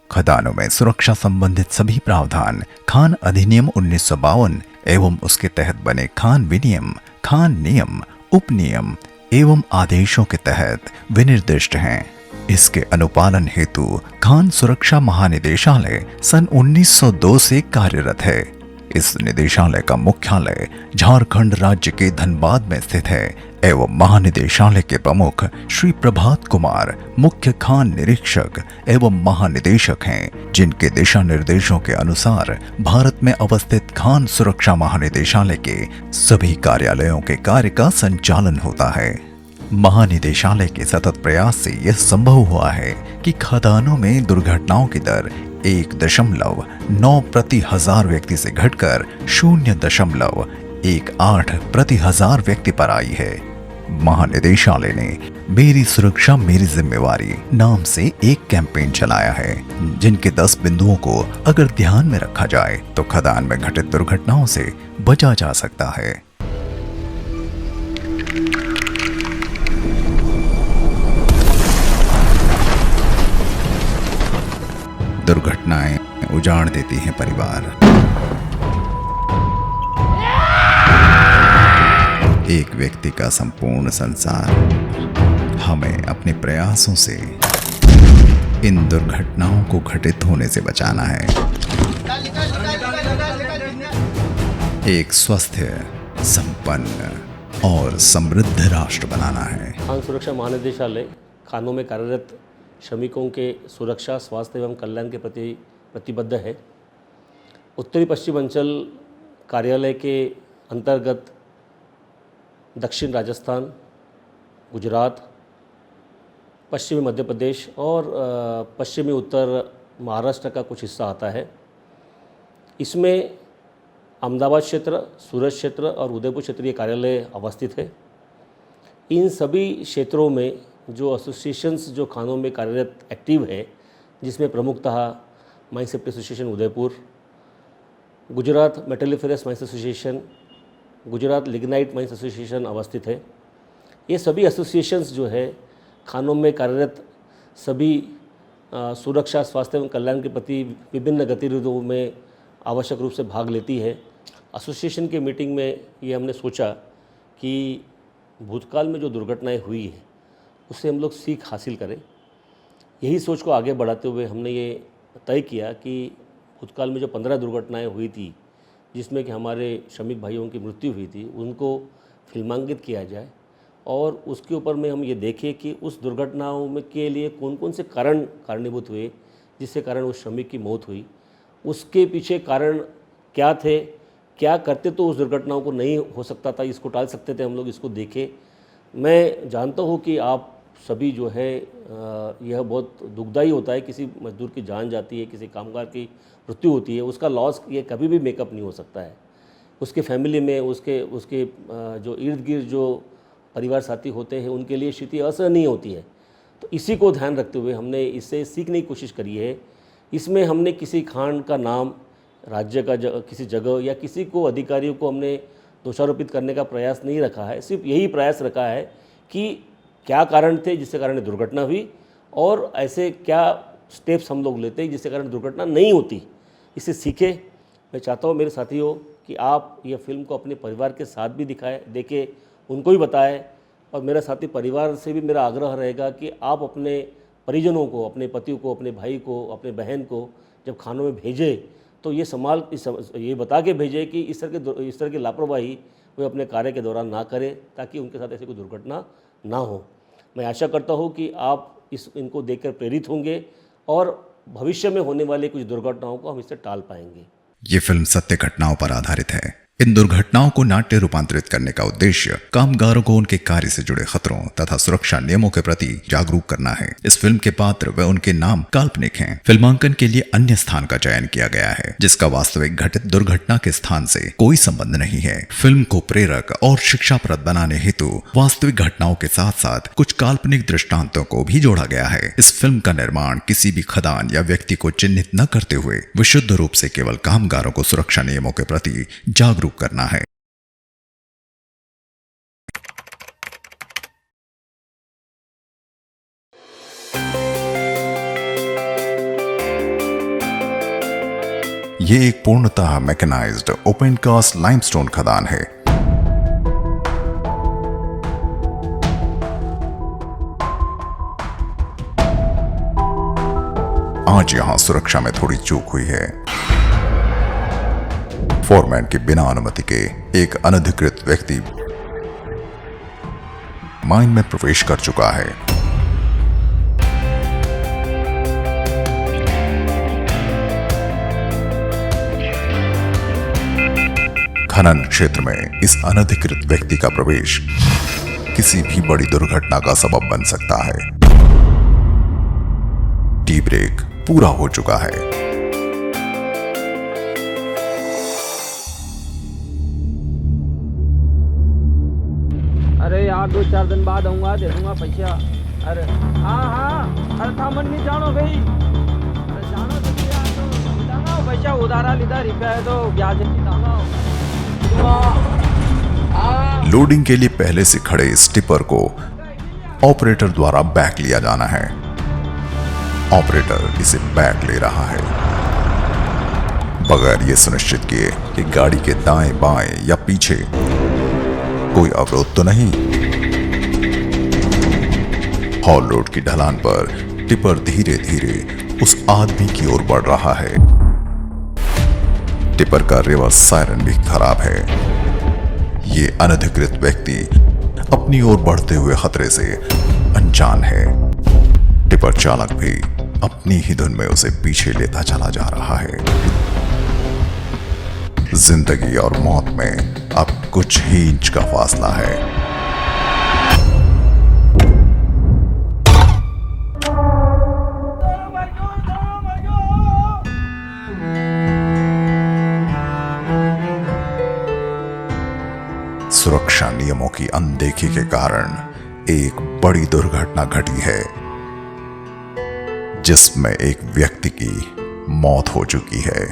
खदानों में सुरक्षा संबंधित सभी प्रावधान खान अधिनियम 1952 एवं उसके तहत बने खान विनियम, खान नियम, उपनियम एवं आदेशों के तहत विनिर्दिष्ट हैं। इसके अनुपालन हेतु खान सुरक्षा महानिदेशालय सन 1902 से कार्यरत है। इस निदेशालय का मुख्यालय झारखंड राज्य के धनबाद में स्थित है एवं महानिदेशालय के प्रमुख श्री प्रभात कुमार मुख्य खान निरीक्षक एवं महानिदेशक हैं, जिनके दिशा निर्देशों के अनुसार भारत में अवस्थित खान सुरक्षा महानिदेशालय के सभी कार्यालयों के कार्य का संचालन होता है। महानिदेशालय के सतत प्रयास से यह संभव हुआ है कि खदानों में दुर्घटनाओं की दर 1.9 प्रति हजार व्यक्ति से घटकर 0.18 प्रति हजार व्यक्ति पर आई है। महानिदेशालय ने मेरी सुरक्षा मेरी जिम्मेवारी नाम से एक कैंपेन चलाया है, जिनके 10 बिंदुओं को अगर ध्यान में रखा जाए तो खदान में घटित दुर्घटनाओं से बचा जा सकता है। दुर्घटनाएं उजाड़ देती हैं परिवार। एक व्यक्ति का संपूर्ण संसार। हमें अपने प्रयासों से इन दुर्घटनाओं को घटित होने से बचाना है। एक स्वस्थ, संपन्न और समृद्ध राष्ट्र बनाना है। खान सुरक्षा महानिदेशालय खानों में कार्यरत श्रमिकों के सुरक्षा, स्वास्थ्य एवं कल्याण के प्रति प्रतिबद्ध है। उत्तरी पश्चिम अंचल कार्यालय के अंतर्गत दक्षिण राजस्थान, गुजरात, पश्चिमी मध्य प्रदेश और पश्चिमी उत्तर महाराष्ट्र का कुछ हिस्सा आता है। इसमें अहमदाबाद क्षेत्र, सूरत क्षेत्र और उदयपुर क्षेत्रीय कार्यालय अवस्थित है। इन सभी क्षेत्रों में जो एसोसिएशंस जो खानों में कार्यरत एक्टिव है, जिसमें प्रमुखतः mine safety association Udaipur, Gujarat metalliferous mines association, Gujarat lignite mines association अवस्थित है। ये सभी एसोसिएशंस जो है खानों में कार्यरत सभी सुरक्षा, स्वास्थ्य एवं कल्याण के प्रति विभिन्न गतिविधियों में आवश्यक रूप से भाग लेती है। एसोसिएशन की मीटिंग में ये हमने सोचा कि भूतकाल में जो दुर्घटनाएं हुई है उससे हम लोग सीख हासिल करें। यही सोच को आगे बढ़ाते हुए हमने ये तय किया कि भूतकाल में जो 15 दुर्घटनाएं हुई थी, जिसमें कि हमारे श्रमिक भाइयों की मृत्यु हुई थी, उनको फिल्मांकित किया जाए और उसके ऊपर में हम ये देखें कि उस दुर्घटनाओं में के लिए कौन कौन से कारणीभूत हुए जिससे कारण उस श्रमिक की मौत हुई, उसके पीछे कारण क्या थे, क्या करते तो उस दुर्घटनाओं को नहीं हो सकता था, इसको टाल सकते थे हम लोग, इसको देखें। मैं जानता हूँ कि आप सभी जो है यह बहुत दुखदाई होता है, किसी मजदूर की जान जाती है, किसी कामगार की मृत्यु होती है, उसका लॉस ये कभी भी मेकअप नहीं हो सकता है। उसके फैमिली में उसके जो इर्द गिर्द जो परिवार साथी होते हैं उनके लिए स्थिति असहनीय होती है। तो इसी को ध्यान रखते हुए हमने इससे सीखने की कोशिश करी है। इसमें हमने किसी खान का नाम, राज्य का किसी जगह या किसी को अधिकारियों को हमने दोषारोपित करने का प्रयास नहीं रखा है। सिर्फ यही प्रयास रखा है कि क्या कारण थे जिससे कारण दुर्घटना हुई और ऐसे क्या स्टेप्स हम लोग लेते हैं जिससे कारण दुर्घटना नहीं होती, इसे सीखें। मैं चाहता हूँ मेरे साथियों कि आप यह फिल्म को अपने परिवार के साथ भी देखें, उनको भी बताएं। और मेरा साथी परिवार से भी मेरा आग्रह रहेगा कि आप अपने परिजनों को, अपने पति को, अपने भाई को, अपने बहन को जब खानों में भेजें तो ये बता के भेजें कि इस तरह की लापरवाही वे अपने कार्य के दौरान ना करें, ताकि उनके साथ ऐसी कोई दुर्घटना ना हो। मैं आशा करता हूँ कि आप इनको देखकर प्रेरित होंगे और भविष्य में होने वाली कुछ दुर्घटनाओं को हम इससे टाल पाएंगे। ये फिल्म सत्य घटनाओं पर आधारित है। इन दुर्घटनाओं को नाट्य रूपांतरित करने का उद्देश्य कामगारों को उनके कार्य से जुड़े खतरों तथा सुरक्षा नियमों के प्रति जागरूक करना है। इस फिल्म के पात्र व उनके नाम काल्पनिक हैं। फिल्मांकन के लिए अन्य स्थान का चयन किया गया है, जिसका वास्तविक घटित दुर्घटना के स्थान से कोई संबंध नहीं है। फिल्म को प्रेरक और शिक्षाप्रद बनाने हेतु वास्तविक घटनाओं के साथ साथ कुछ काल्पनिक दृष्टांतों को भी जोड़ा गया है। इस फिल्म का निर्माण किसी भी खदान या व्यक्ति को चिन्हित न करते हुए विशुद्ध रूप से केवल कामगारों को सुरक्षा नियमों के प्रति जागरूक करना है। ये एक पूर्णतः मैकेनाइज्ड ओपन कास्ट लाइमस्टोन खदान है। आज यहां सुरक्षा में थोड़ी चूक हुई है। फोरमैन के बिना अनुमति के एक अनधिकृत व्यक्ति माइन में प्रवेश कर चुका है। खनन क्षेत्र में इस अनधिकृत व्यक्ति का प्रवेश किसी भी बड़ी दुर्घटना का सबब बन सकता है। टी ब्रेक पूरा हो चुका है। अरे यार 2-4 दिन बाद आऊंगा, दे दूंगा पैसा। अरे हाँ अरे थामन नहीं जानो भाई, अरे जानो तो यार तो बताना पैसा उधारा लीधा रुपया है तो ब्याज बताना। लोडिंग के लिए पहले से खड़े इस टिपर को ऑपरेटर द्वारा बैक लिया जाना है। ऑपरेटर इसे बैक ले रहा है बगैर ये सुनिश्चित किए कि गाड़ी के दाएं बाएं या पीछे कोई अवरोध तो नहीं। हॉल रोड की ढलान पर टिपर धीरे धीरे उस आदमी की ओर बढ़ रहा है। टिपर का रिवर्स सायरन भी खराब है। ये अनधिकृत व्यक्ति अपनी ओर बढ़ते हुए खतरे से अनजान है। टिपर चालक भी अपनी ही धुन में उसे पीछे लेता चला जा रहा है। जिंदगी और मौत में अब कुछ ही इंच का फासला है। सुरक्षा नियमों की अनदेखी के कारण एक बड़ी दुर्घटना घटी है जिसमें एक व्यक्ति की मौत हो चुकी है।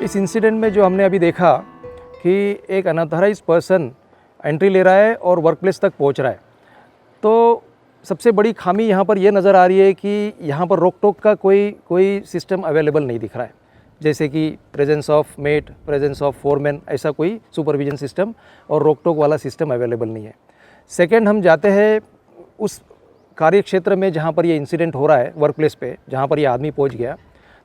इस इंसिडेंट में जो हमने अभी देखा कि एक अनऑथराइज्ड पर्सन एंट्री ले रहा है और वर्क प्लेस तक पहुंच रहा है, तो सबसे बड़ी खामी यहाँ पर यह नज़र आ रही है कि यहाँ पर रोक टोक का कोई सिस्टम अवेलेबल नहीं दिख रहा है। जैसे कि presence of mate, presence of foreman, ऐसा कोई सुपरविजन सिस्टम और रोक टोक वाला सिस्टम अवेलेबल नहीं है। सेकेंड, हम जाते हैं उस कार्य क्षेत्र में जहाँ पर ये इंसिडेंट हो रहा है, वर्क प्लेस पे जहाँ पर ये आदमी पहुँच गया,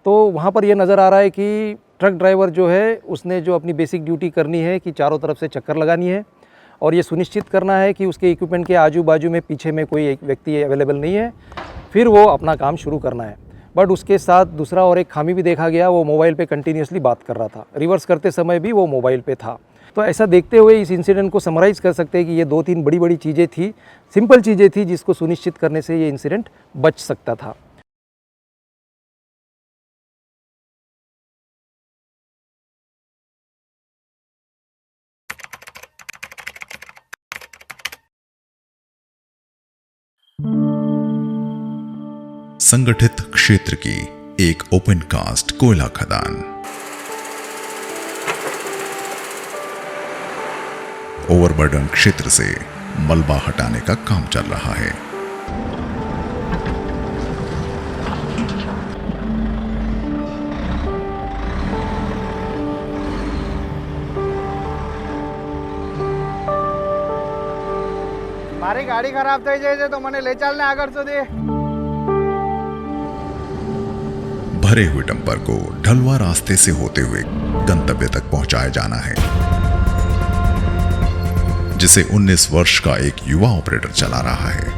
तो वहाँ पर ये नज़र आ रहा है कि ट्रक ड्राइवर जो है उसने जो अपनी बेसिक ड्यूटी करनी है कि चारों तरफ से चक्कर लगानी है और ये सुनिश्चित करना है कि उसके इक्विपमेंट के आजू बाजू में पीछे में कोई एक व्यक्ति अवेलेबल नहीं है, फिर वो अपना काम शुरू करना है। बट उसके साथ दूसरा और एक खामी भी देखा गया, वो मोबाइल पे कंटिन्यूसली बात कर रहा था। रिवर्स करते समय भी वो मोबाइल पे था। तो ऐसा देखते हुए इस इंसिडेंट को समराइज़ कर सकते हैं कि ये 2-3 बड़ी चीज़ें थी, सिंपल चीज़ें थी जिसको सुनिश्चित करने से ये इंसिडेंट बच सकता था। संगठित क्षेत्र की एक ओपन कास्ट कोयला खदान। ओवरबर्डन क्षेत्र से मलबा हटाने का काम चल रहा है। મારી ગાડી ખરાબ થઈ જાય છે તો મને લઈ ચાલ ને આગળ સુધી। भरे हुए डंपर को ढलवा रास्ते से होते हुए गंतव्य तक पहुंचाया जाना है, जिसे 19 वर्ष का एक युवा ऑपरेटर चला रहा है।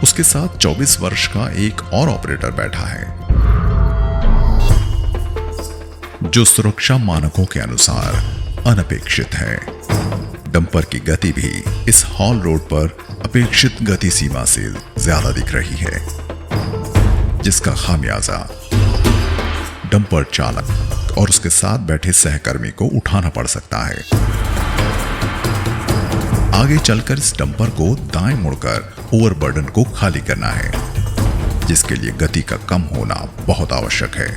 उसके साथ 24 वर्ष का एक और ऑपरेटर बैठा है, जो सुरक्षा मानकों के अनुसार अनपेक्षित है। डंपर की गति भी इस हॉल रोड पर अपेक्षित गति सीमा से ज्यादा दिख रही है, जिसका खामियाजा डंपर चालक और उसके साथ बैठे सहकर्मी को उठाना पड़ सकता है। आगे चलकर इस डंपर को दाएं मुड़कर ओवरबर्डन को खाली करना है, जिसके लिए गति का कम होना बहुत आवश्यक है।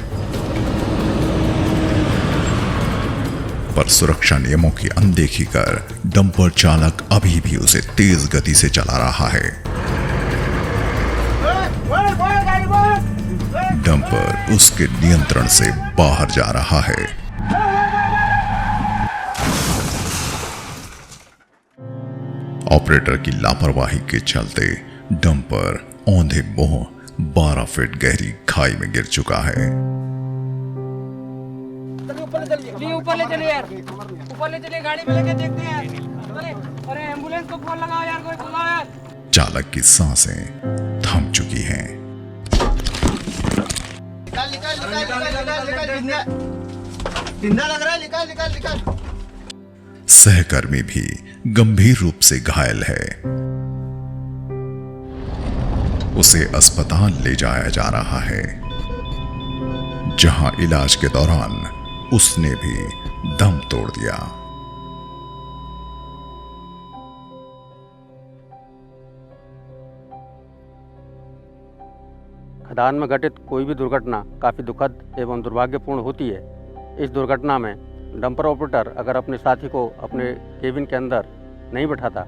पर सुरक्षा नियमों की अनदेखी कर डंपर चालक अभी भी उसे तेज गति से चला रहा है। डंपर उसके नियंत्रण से बाहर जा रहा है। ऑपरेटर की लापरवाही के चलते डंपर औंधे मुंह 12 फीट गहरी खाई में गिर चुका है। ऊपर ले चलिए यार, ऊपर ले चलिए, गाड़ी में लेके देखते हैं यार। अरे एम्बुलेंस को फोन लगाओ यार, कोई बुलाओ यार। चालक की सांसें थम चुकी हैं। जिंदा लग रहा है, निकाल। सहकर्मी भी गंभीर रूप से घायल है। उसे अस्पताल ले जाया जा रहा है, जहां इलाज के दौरान उसने भी दम तोड़ दिया। खदान में घटित कोई भी दुर्घटना काफ़ी दुखद एवं दुर्भाग्यपूर्ण होती है। इस दुर्घटना में डंपर ऑपरेटर अगर अपने साथी को अपने केबिन के अंदर नहीं बिठाता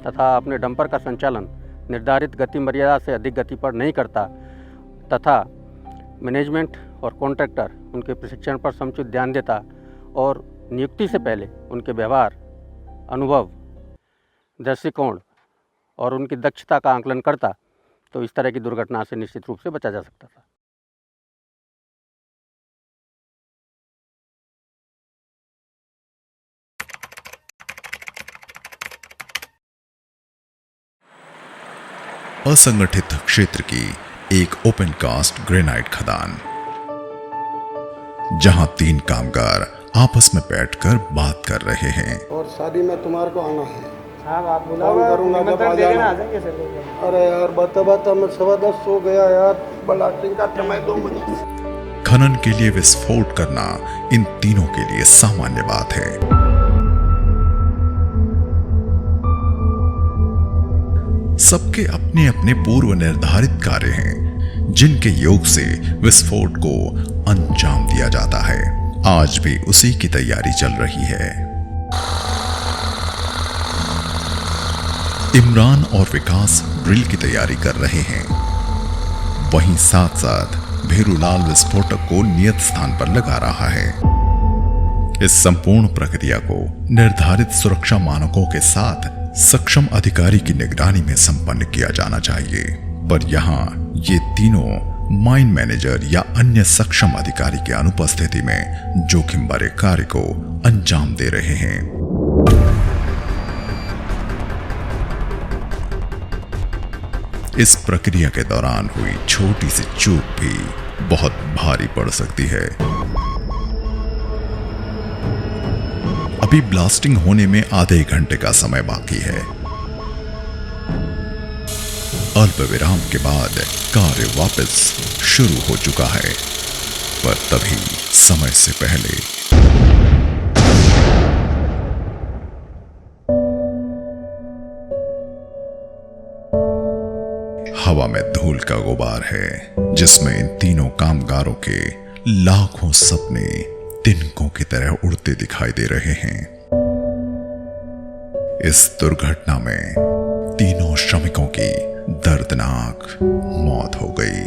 तथा अपने डंपर का संचालन निर्धारित गति मर्यादा से अधिक गति पर नहीं करता तथा मैनेजमेंट और कॉन्ट्रैक्टर उनके प्रशिक्षण पर समुचित ध्यान देता और नियुक्ति से पहले उनके व्यवहार, अनुभव, दृष्टिकोण और उनकी दक्षता का आकलन करता तो इस तरह की दुर्घटना से निश्चित रूप से बचा जा सकता था। असंगठित क्षेत्र की एक ओपन कास्ट ग्रेनाइट खदान, जहां 3 कामगार आपस में बैठकर बात कर रहे हैं। और शादी में तुम्हारे को आना है। हाँ आप फोन बुलाओ, करूंगा जब आ देना जाना। आ जाएंगे सर। अरे यार बता मैं 10:15 सो गया यार, ब्लास्टिंग का समय 2 बजे। खनन के लिए विस्फोट करना इन तीनों के लिए सामान्य बात है। सबके अपने अपने पूर्व निर्धारित कार्य हैं, जिनके योग से विस्फोट को अंजाम दिया जाता है। आज भी उसी की तैयारी चल रही है। इमरान और विकास ड्रिल की तैयारी कर रहे हैं, वहीं साथ साथ भेरूलाल विस्फोटक को नियत स्थान पर लगा रहा है। इस संपूर्ण प्रक्रिया को निर्धारित सुरक्षा मानकों के साथ सक्षम अधिकारी की निगरानी में संपन्न किया जाना चाहिए, पर यहाँ ये तीनों माइन मैनेजर या अन्य सक्षम अधिकारी की अनुपस्थिति में जोखिम भरे कार्य को अंजाम दे रहे हैं। इस प्रक्रिया के दौरान हुई छोटी सी चूक भी बहुत भारी पड़ सकती है। अभी ब्लास्टिंग होने में आधे घंटे का समय बाकी है। अल्प विराम के बाद कार्य वापस शुरू हो चुका है, पर तभी समय से पहले हवा में धूल का गुबार है, जिसमें इन तीनों कामगारों के लाखों सपने तिनकों की तरह उड़ते दिखाई दे रहे हैं। इस दुर्घटना में तीनों श्रमिकों की दर्दनाक मौत हो गई।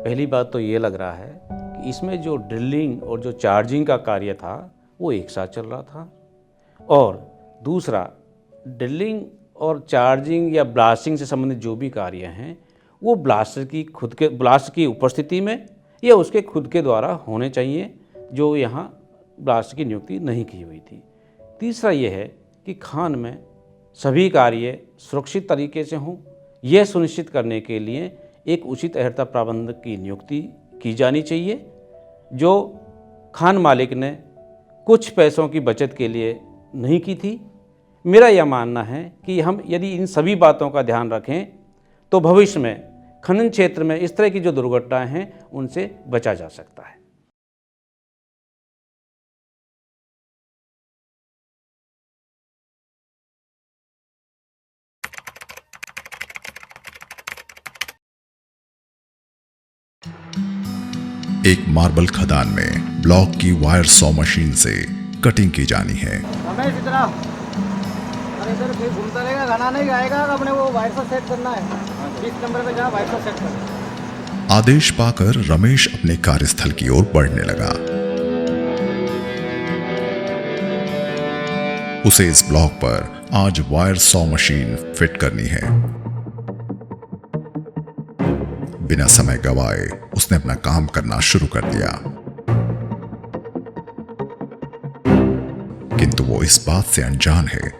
पहली बात तो ये लग रहा है कि इसमें जो ड्रिलिंग और जो चार्जिंग का कार्य था वो एक साथ चल रहा था, और दूसरा ड्रिलिंग और चार्जिंग या ब्लास्टिंग से संबंधित जो भी कार्य हैं वो ब्लास्टर की उपस्थिति में या उसके खुद के द्वारा होने चाहिए, जो यहाँ ब्लास्टर की नियुक्ति नहीं की हुई थी। तीसरा ये है कि खान में सभी कार्य सुरक्षित तरीके से हों, यह सुनिश्चित करने के लिए एक उचित अहर्ता प्रबंधक की नियुक्ति की जानी चाहिए, जो खान मालिक ने कुछ पैसों की बचत के लिए नहीं की थी। मेरा यह मानना है कि हम यदि इन सभी बातों का ध्यान रखें तो भविष्य में खनन क्षेत्र में इस तरह की जो दुर्घटनाएं हैं उनसे बचा जा सकता है। एक मार्बल खदान में ब्लॉक की वायर सॉ मशीन से कटिंग की जानी है। रमेश इधर आओ। अरे इधर फिर घूमता रहेगा, गाना नहीं गाएगा, अपने वो वायर से सेट करना है। 20 नंबर पे जा, वायर से सेट कर। आदेश पाकर रमेश अपने कार्यस्थल की ओर बढ़ने लगा। उसे इस ब्लॉक पर आज वायर सॉ मशीन फिट करनी है। बिना समय गवाए उसने अपना काम करना शुरू कर दिया, किंतु वो इस बात से अनजान है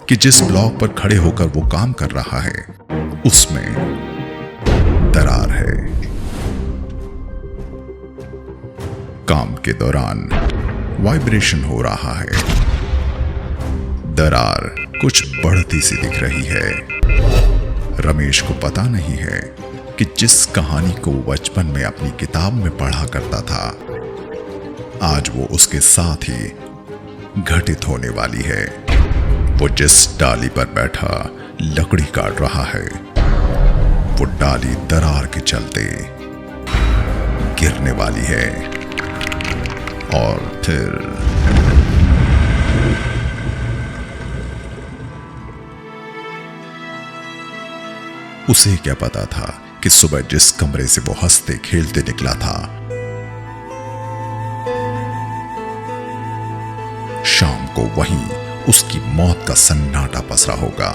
कि जिस ब्लॉक पर खड़े होकर वो काम कर रहा है उसमें दरार है। काम के दौरान वाइब्रेशन हो रहा है। दरार कुछ बढ़ती सी दिख रही है। रमेश को पता नहीं है कि जिस कहानी को वो बचपन में अपनी किताब में पढ़ा करता था आज वो उसके साथ ही घटित होने वाली है। वो जिस डाली पर बैठा लकड़ी काट रहा है वो डाली दरार के चलते गिरने वाली है और फिर उसे क्या पता था कि सुबह जिस कमरे से वो हंसते खेलते निकला था शाम को वहीं उसकी मौत का सन्नाटा पसरा होगा।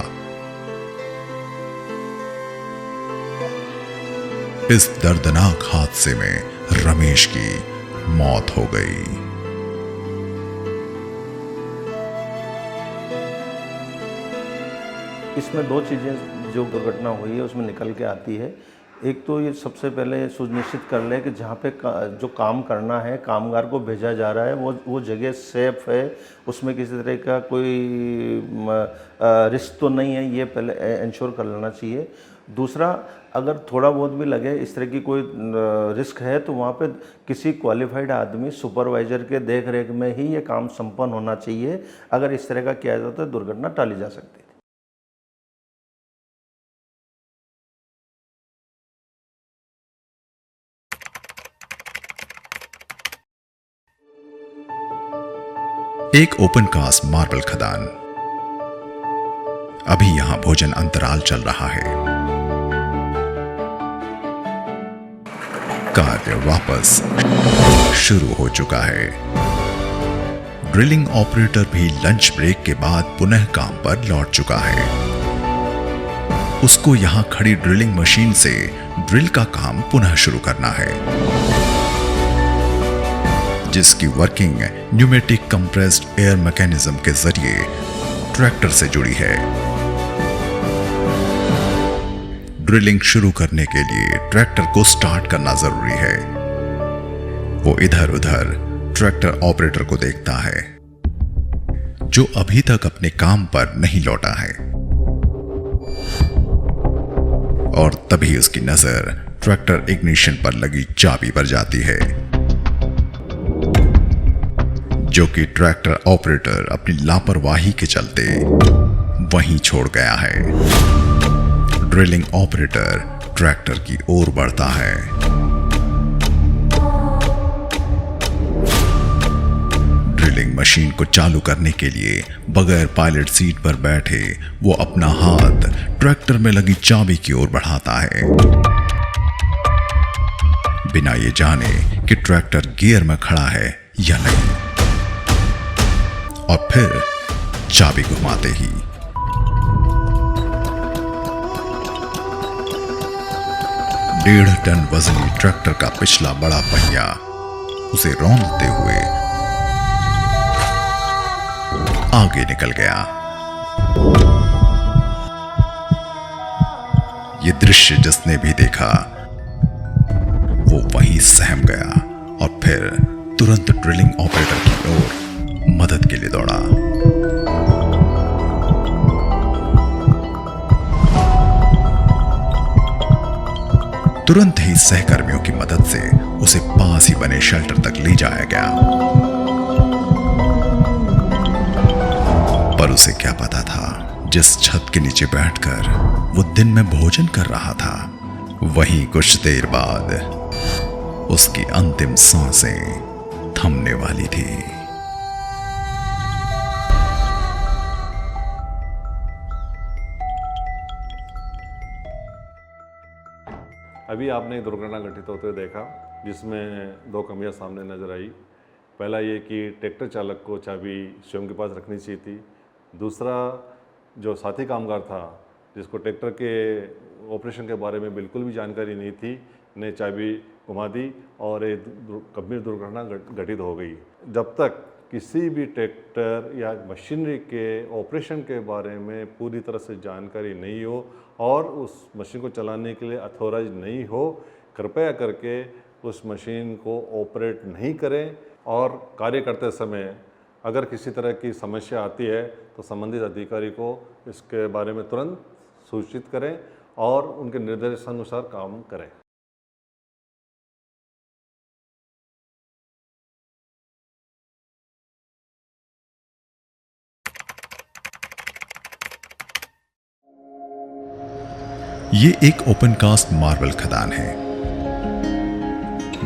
इस दर्दनाक हादसे में रमेश की मौत हो गई। इसमें दो चीज़ें जो दुर्घटना हुई है उसमें निकल के आती है। एक तो ये सबसे पहले सुनिश्चित कर ले कि जहाँ पे जो काम करना है, कामगार को भेजा जा रहा है वो जगह सेफ है, उसमें किसी तरह का कोई रिस्क तो नहीं है, ये पहले इंश्योर कर लेना चाहिए। दूसरा, अगर थोड़ा बहुत भी लगे इस तरह की कोई रिस्क है तो वहाँ पे किसी क्वालिफाइड आदमी सुपरवाइजर के देख रेख में ही ये काम संपन्न होना चाहिए। अगर इस तरह का किया जाता है दुर्घटना टाली जा सकती है। एक ओपन कास्ट मार्बल खदान। अभी यहां भोजन अंतराल चल रहा है। कार्य वापस शुरू हो चुका है। ड्रिलिंग ऑपरेटर भी लंच ब्रेक के बाद पुनः काम पर लौट चुका है। उसको यहां खड़ी ड्रिलिंग मशीन से ड्रिल का काम पुनः शुरू करना है, जिसकी working pneumatic compressed air mechanism के जरिए ट्रैक्टर से जुड़ी है। ड्रिलिंग शुरू करने के लिए ट्रैक्टर को स्टार्ट करना जरूरी है। वो इधर उधर ट्रैक्टर ऑपरेटर को देखता है जो अभी तक अपने काम पर नहीं लौटा है, और तभी उसकी नजर ट्रैक्टर इग्निशन पर लगी चाबी पर जाती है, जो कि ट्रैक्टर ऑपरेटर अपनी लापरवाही के चलते वहीं छोड़ गया है। ड्रिलिंग ऑपरेटर ट्रैक्टर की ओर बढ़ता है। ड्रिलिंग मशीन को चालू करने के लिए बगैर पायलट सीट पर बैठे वो अपना हाथ ट्रैक्टर में लगी चाबी की ओर बढ़ाता है, बिना ये जाने कि ट्रैक्टर गियर में खड़ा है या नहीं। और फिर चाबी घुमाते ही डेढ़ टन वजनी ट्रैक्टर का पिछला बड़ा पहिया उसे रौंदते हुए आगे निकल गया। ये दृश्य जिसने भी देखा वो वहीं सहम गया और फिर तुरंत ड्रिलिंग ऑपरेटर की ओर मदद के लिए दौड़ा। तुरंत ही सहकर्मियों की मदद से उसे पास ही बने शेल्टर तक ले जाया गया, पर उसे क्या पता था जिस छत के नीचे बैठकर वो दिन में भोजन कर रहा था वहीं कुछ देर बाद उसकी अंतिम सांसें थमने वाली थी। अभी आपने एक दुर्घटना घटित होते हुए देखा जिसमें दो कमियां सामने नजर आई। पहला ये कि ट्रैक्टर चालक को चाबी स्वयं के पास रखनी चाहिए थी। दूसरा, जो साथी कामगार था जिसको ट्रैक्टर के ऑपरेशन के बारे में बिल्कुल भी जानकारी नहीं थी, ने चाबी घुमा दी और एक गंभीर दुर्घटना घटित हो गई। जब तक किसी भी ट्रैक्टर या मशीनरी के ऑपरेशन के बारे में पूरी तरह से जानकारी नहीं हो और उस मशीन को चलाने के लिए अथॉराइज नहीं हो, कृपया करके उस मशीन को ऑपरेट नहीं करें। और कार्य करते समय अगर किसी तरह की समस्या आती है तो संबंधित अधिकारी को इसके बारे में तुरंत सूचित करें और उनके निर्देशानुसार काम करें। ये एक ओपन कास्ट मार्बल खदान है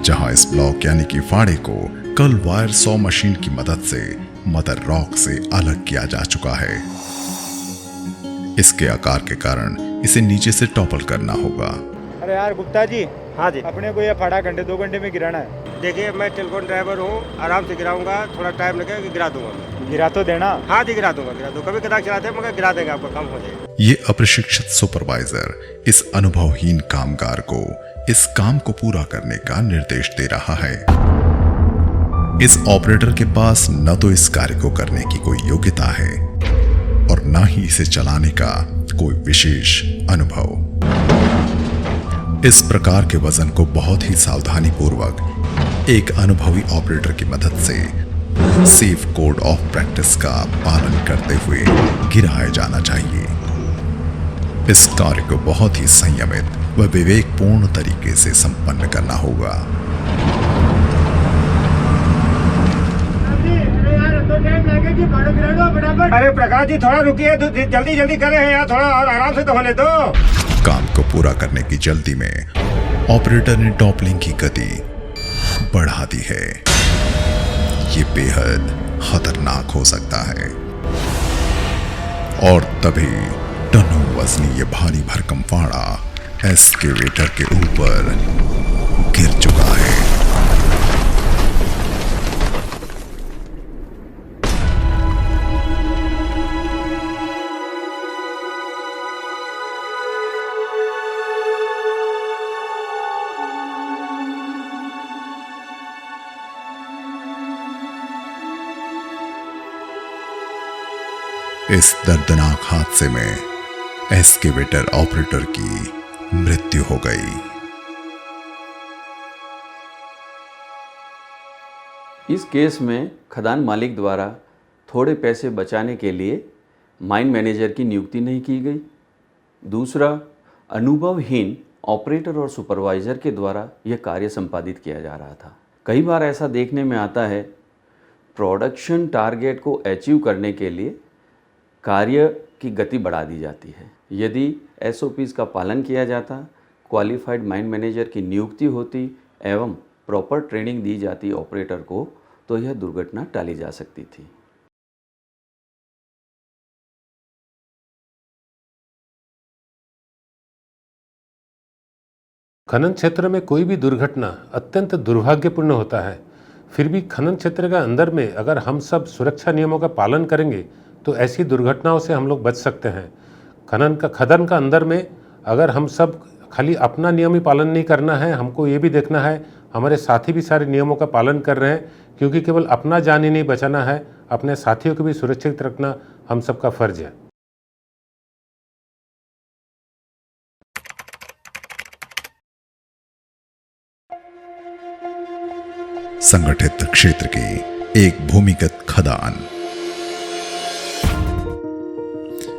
जहां इस ब्लॉक यानी कि फाड़े को कल वायर सॉ मशीन की मदद से मदर रॉक से अलग किया जा चुका है। इसके आकार के कारण इसे नीचे से टॉपल करना होगा। अरे यार गुप्ता जी। हाँ जी। अपने को ये फाड़ा घंटे 2 घंटे में गिराना है। देखिए, मैं टेलीफोन ड्राइवर हूँ, आराम से गिराऊंगा, थोड़ा टाइम लगेगा कि गिरा दूंगा मैं। गिरा तो देना। हाँ जी, गिरा दूंगा। कभी कदार चलाते हैं मगर गिरा देंगे, आपका काम हो जाएगा। ये अप्रशिक्षित सुपरवाइजर इस अनुभवहीन कामगार को इस काम को पूरा करने का निर्देश दे रहा है। इस ऑपरेटर के पास न तो इस कार्य को करने की कोई योग्यता है और न ही इसे चलाने का कोई विशेष अनुभव। इस प्रकार के वजन को बहुत ही सावधानी पूर्वक एक अनुभवी ऑपरेटर की मदद से सेफ कोड ऑफ प्रैक्टिस का पालन करते हुए गिराया जाना चाहिए। इस कार्य को बहुत ही संयमित व विवेकपूर्ण तरीके से संपन्न करना होगा। अरे प्रकाश जी, थोड़ा रुकिए, जल्दी जल्दी कर रहे हैं यार, थोड़ा और आराम से तो होने दो। काम को पूरा करने की जल्दी में ऑपरेटर ने टॉपलिंग की गति बढ़ा दी है। ये बेहद खतरनाक हो सकता है और तभी टनों वजनी ये भारी भरकम फाड़ा एस्केवेटर के ऊपर गिर चुका है। इस दर्दनाक हादसे में एस्केवेटर ऑपरेटर की मृत्यु हो गई। इस केस में खदान मालिक द्वारा थोड़े पैसे बचाने के लिए माइन मैनेजर की नियुक्ति नहीं की गई। दूसरा, अनुभवहीन ऑपरेटर और सुपरवाइजर के द्वारा यह कार्य संपादित किया जा रहा था। कई बार ऐसा देखने में आता है, प्रोडक्शन टारगेट को अचीव करने के लिए कार्य की गति बढ़ा दी जाती है। यदि SOPs का पालन किया जाता, क्वालिफाइड माइन मैनेजर की नियुक्ति होती एवं प्रॉपर ट्रेनिंग दी जाती ऑपरेटर को, तो यह दुर्घटना टाली जा सकती थी। खनन क्षेत्र में कोई भी दुर्घटना अत्यंत दुर्भाग्यपूर्ण होता है। फिर भी खनन क्षेत्र के अंदर में अगर हम सब सुरक्षा नियमों का पालन करेंगे तो ऐसी दुर्घटनाओं से हम लोग बच सकते हैं। खदान का अंदर में अगर हम सब खाली अपना नियम ही पालन नहीं करना है, हमको ये भी देखना है हमारे साथी भी सारे नियमों का पालन कर रहे हैं, क्योंकि केवल अपना जान ही नहीं बचाना है, अपने साथियों को भी सुरक्षित रखना हम सबका फर्ज है। संगठित क्षेत्र की एक भूमिगत खदान।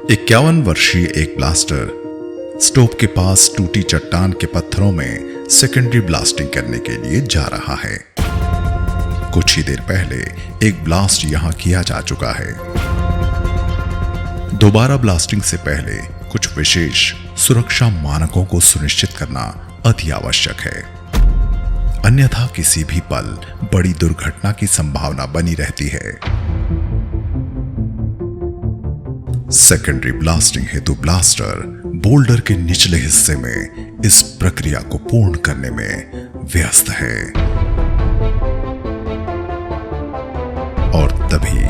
51 वर्षीय एक ब्लास्टर स्टोव के पास टूटी चट्टान के पत्थरों में सेकेंडरी ब्लास्टिंग करने के लिए जा रहा है। कुछ ही देर पहले एक ब्लास्ट यहां किया जा चुका है। दोबारा ब्लास्टिंग से पहले कुछ विशेष सुरक्षा मानकों को सुनिश्चित करना अति आवश्यक है, अन्यथा किसी भी पल बड़ी दुर्घटना की संभावना बनी रहती है। सेकेंडरी ब्लास्टिंग हेतु ब्लास्टर बोल्डर के निचले हिस्से में इस प्रक्रिया को पूर्ण करने में व्यस्त है और तभी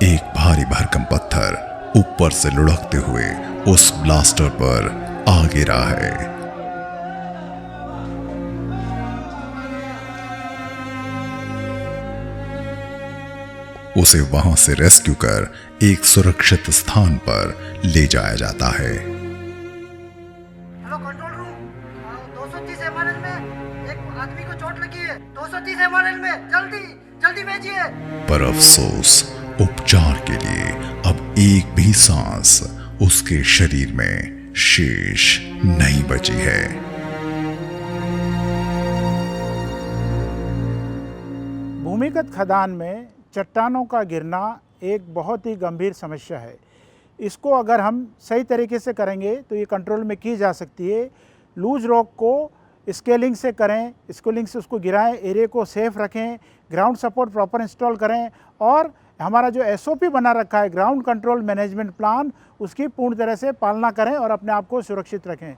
एक भारी भरकम पत्थर ऊपर से लुढ़कते हुए उस ब्लास्टर पर आ गिरा है। उसे वहां से रेस्क्यू कर एक सुरक्षित स्थान पर ले जाया जाता है। हेलो कंट्रोल रूम, 230 ml में एक आदमी को चोट लगी है। 230 ml में जल्दी जल्दी भेजिए। पर अफसोस, उपचार के लिए अब एक भी सांस उसके शरीर में शेष नहीं बची है। भूमिगत खदान में चट्टानों का गिरना एक बहुत ही गंभीर समस्या है। इसको अगर हम सही तरीके से करेंगे तो ये कंट्रोल में की जा सकती है। लूज रॉक को स्केलिंग से करें, स्केलिंग से उसको गिराएं, एरिया को सेफ रखें, ग्राउंड सपोर्ट प्रॉपर इंस्टॉल करें और हमारा जो SOP बना रखा है ग्राउंड कंट्रोल मैनेजमेंट प्लान, उसकी पूर्ण तरह से पालना करें और अपने आप को सुरक्षित रखें।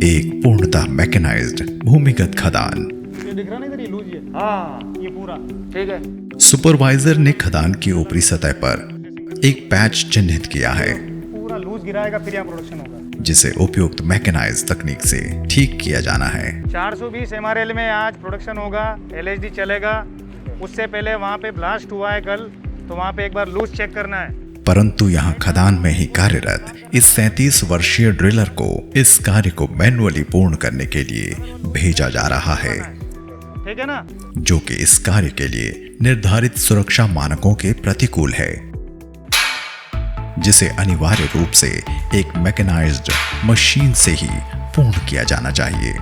एक पूर्णतः मैकेनाइज्ड भूमिगत खदान। ये दिख रहा नहीं इधर, ये लूज है। हाँ, ये पूरा ठीक है। सुपरवाइजर ने खदान की ऊपरी सतह पर एक पैच चिन्हित किया है, पूरा लूज गिराएगा फिर यहाँ प्रोडक्शन होगा, जिसे उपयुक्त मैकेनाइज तकनीक से ठीक किया जाना है। 420 MRL में आज प्रोडक्शन होगा, LHD चलेगा। उससे पहले वहाँ पे ब्लास्ट हुआ है कल, तो वहाँ पे एक बार लूज चेक करना है। परंतु यहाँ खदान में ही कार्यरत इस 37 वर्षीय ड्रिलर को इस कार्य को मैन्युअली पूर्ण करने के लिए भेजा जा रहा है, ठीक है ना, जो कि इस कार्य के लिए निर्धारित सुरक्षा मानकों के प्रतिकूल है, जिसे अनिवार्य रूप से एक मैकेनाइज्ड मशीन से ही पूर्ण किया जाना चाहिए।